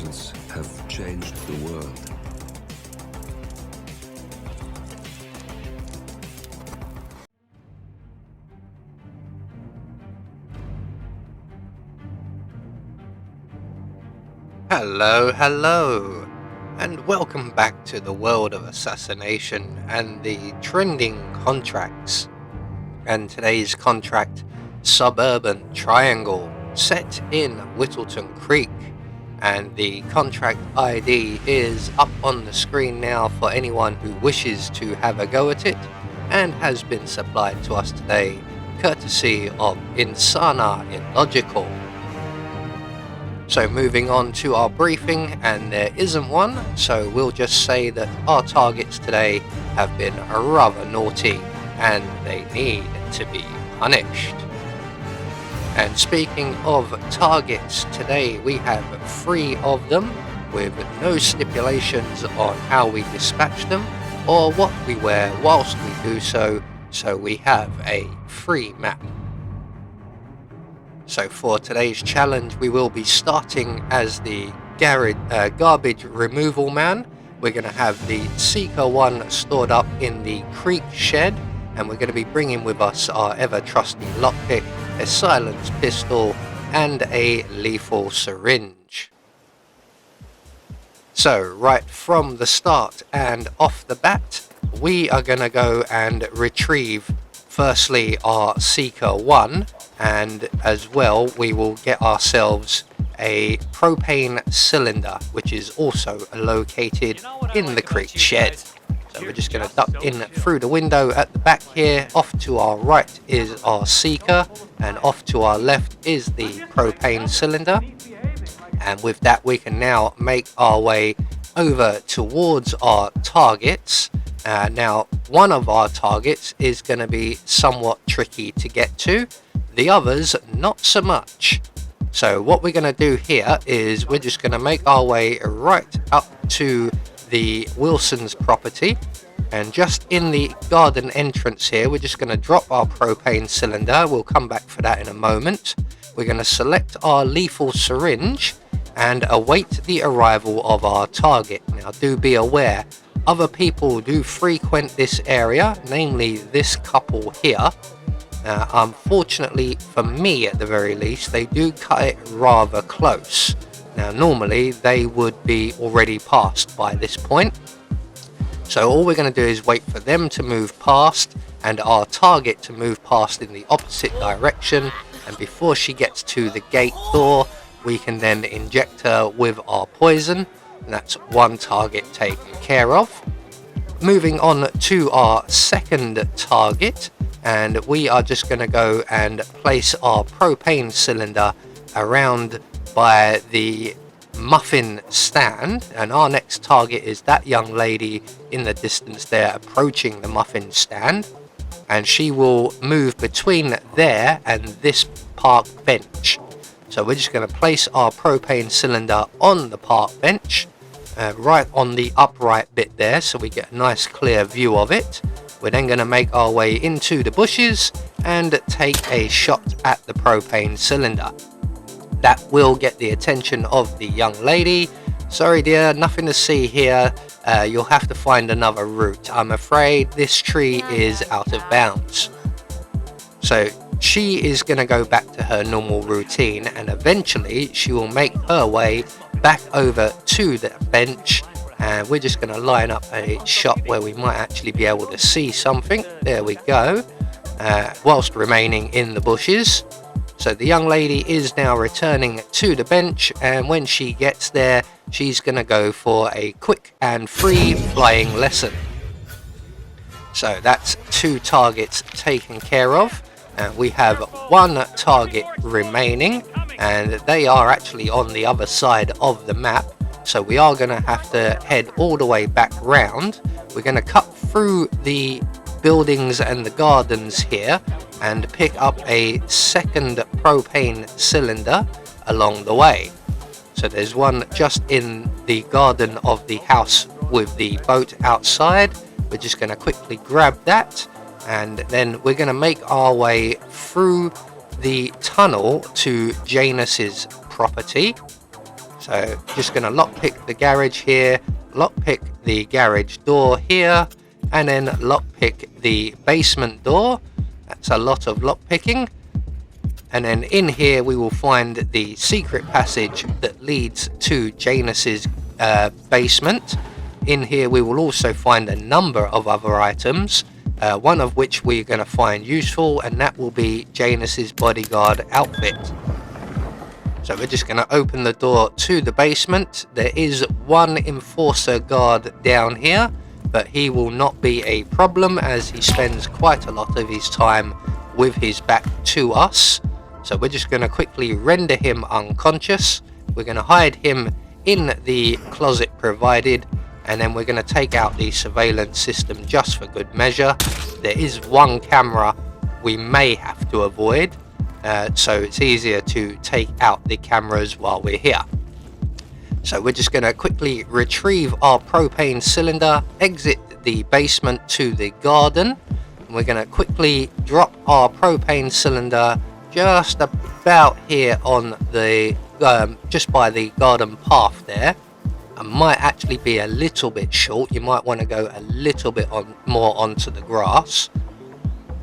humans have changed the world. Hello, and welcome back to the world of assassination and the trending contracts. And today's contract, Suburban Triangle, set in Whittleton Creek. And the contract ID is up on the screen now for anyone who wishes to have a go at it, and has been supplied to us today, courtesy of Insana Illogical. So moving on to our briefing, and there isn't one, so we'll just say that our targets today have been rather naughty and they need to be punished. And speaking of targets, today we have 3 of them with no stipulations on how we dispatch them or what we wear whilst we do so we have a free map. So for today's challenge, we will be starting as the garbage removal man. We're going to have the Seeker 1 stored up in the creek shed, and we're going to be bringing with us our ever trusty lockpick, a silenced pistol, and a lethal syringe. So right from the start and off the bat, we are going to go and retrieve firstly our Seeker 1, and as well we will get ourselves a propane cylinder, which is also located in the creek shed. So we're just going to duck in through the window at the back here. Off to our right is our Seeker, and off to our left is the propane cylinder. And with that, we can now make our way over towards our targets. Now, one of our targets is going to be somewhat tricky to get to, the others not so much. So what we're going to do here is we're just going to make our way right up to the Wilson's property, and just in the garden entrance here we're just going to drop our propane cylinder. We'll come back for that in a moment. We're going to select our lethal syringe and await the arrival of our target. Now do be aware, other people do frequent this area, namely this couple here. Unfortunately for me, at the very least, they do cut it rather close. Now normally they would be already past by this point, so all we're going to do is wait for them to move past and our target to move past in the opposite direction, and before she gets to the gate door we can then inject her with our poison, and that's one target taken care of. Moving on to our second target, and we are just going to go and place our propane cylinder around by the muffin stand, and our next target is that young lady in the distance there approaching the muffin stand, and she will move between there and this park bench. So we're just going to place our propane cylinder on the park bench, right on the upright bit there, so we get a nice clear view of it. We're then going to make our way into the bushes and take a shot at the propane cylinder. That will get the attention of the young lady. Sorry dear, nothing to see here. You'll have to find another route. I'm afraid this tree is out of bounds. So she is going to go back to her normal routine, and eventually she will make her way back over to the bench, and we're just going to line up a shot where we might actually be able to see something. There we go, whilst remaining in the bushes. So the young lady is now returning to the bench, and when she gets there she's going to go for a quick and free flying lesson. So that's 2 targets taken care of, and we have 1 target remaining, and they are actually on the other side of the map, so we are going to have to head all the way back round. We're going to cut through the buildings and the gardens here and pick up a second propane cylinder along the way. So there's one just in the garden of the house with the boat outside. We're just going to quickly grab that, and then we're going to make our way through the tunnel to Janus's property. So just going to lockpick the garage here, lockpick the garage door here, and then lockpick the basement door. That's a lot of lockpicking. And then in here we will find the secret passage that leads to Janus's basement. In here we will also find a number of other items, one of which we're going to find useful, and that will be Janus's bodyguard outfit. So we're just going to open the door to the basement. There is one enforcer guard down here, but he will not be a problem as he spends quite a lot of his time with his back to us. So we're just going to quickly render him unconscious. We're going to hide him in the closet provided, and then we're going to take out the surveillance system just for good measure. There is one camera we may have to avoid, so it's easier to take out the cameras while we're here. So we're just going to quickly retrieve our propane cylinder, exit the basement to the garden, and we're going to quickly drop our propane cylinder just about here on the just by the garden path there. It might actually be a little bit short. You might want to go a little bit more onto the grass.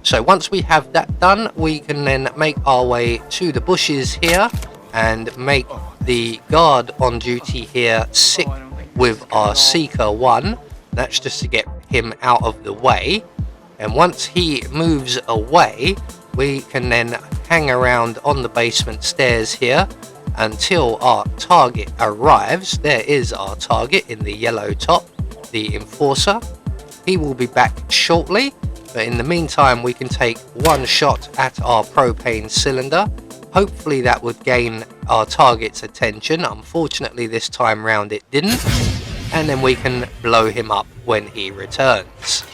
So once we have that done, we can then make our way to the bushes here and make the guard on duty here sit with our Seeker 1. That's just to get him out of the way. And once he moves away, we can then hang around on the basement stairs here until our target arrives. There is our target in the yellow top, the enforcer. He will be back shortly, but in the meantime we can take one shot at our propane cylinder. Hopefully that would gain our target's attention. Unfortunately this time round it didn't, and then we can blow him up when he returns.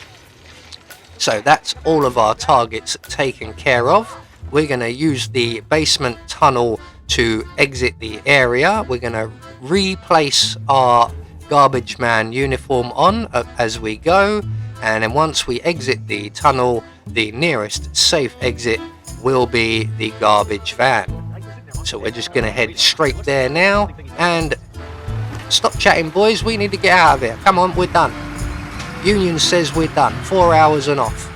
So that's all of our targets taken care of. We're going to use the basement tunnel to exit the area. We're going to replace our garbage man uniform on as we go, and then once we exit the tunnel, the nearest safe exit will be the garbage van. So we're just going to head straight there now, and stop chatting boys, we need to get out of here. Come on, we're done. Union says we're done. 4 hours and off.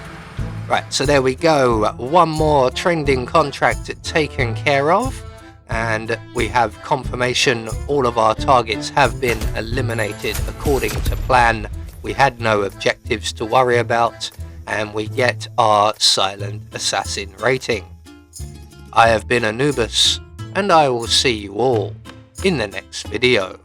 Right, so there we go. One more trending contract taken care of, and we have confirmation all of our targets have been eliminated according to plan. We had no objectives to worry about, and we get our silent assassin rating. I have been Anubis, and I will see you all in the next video.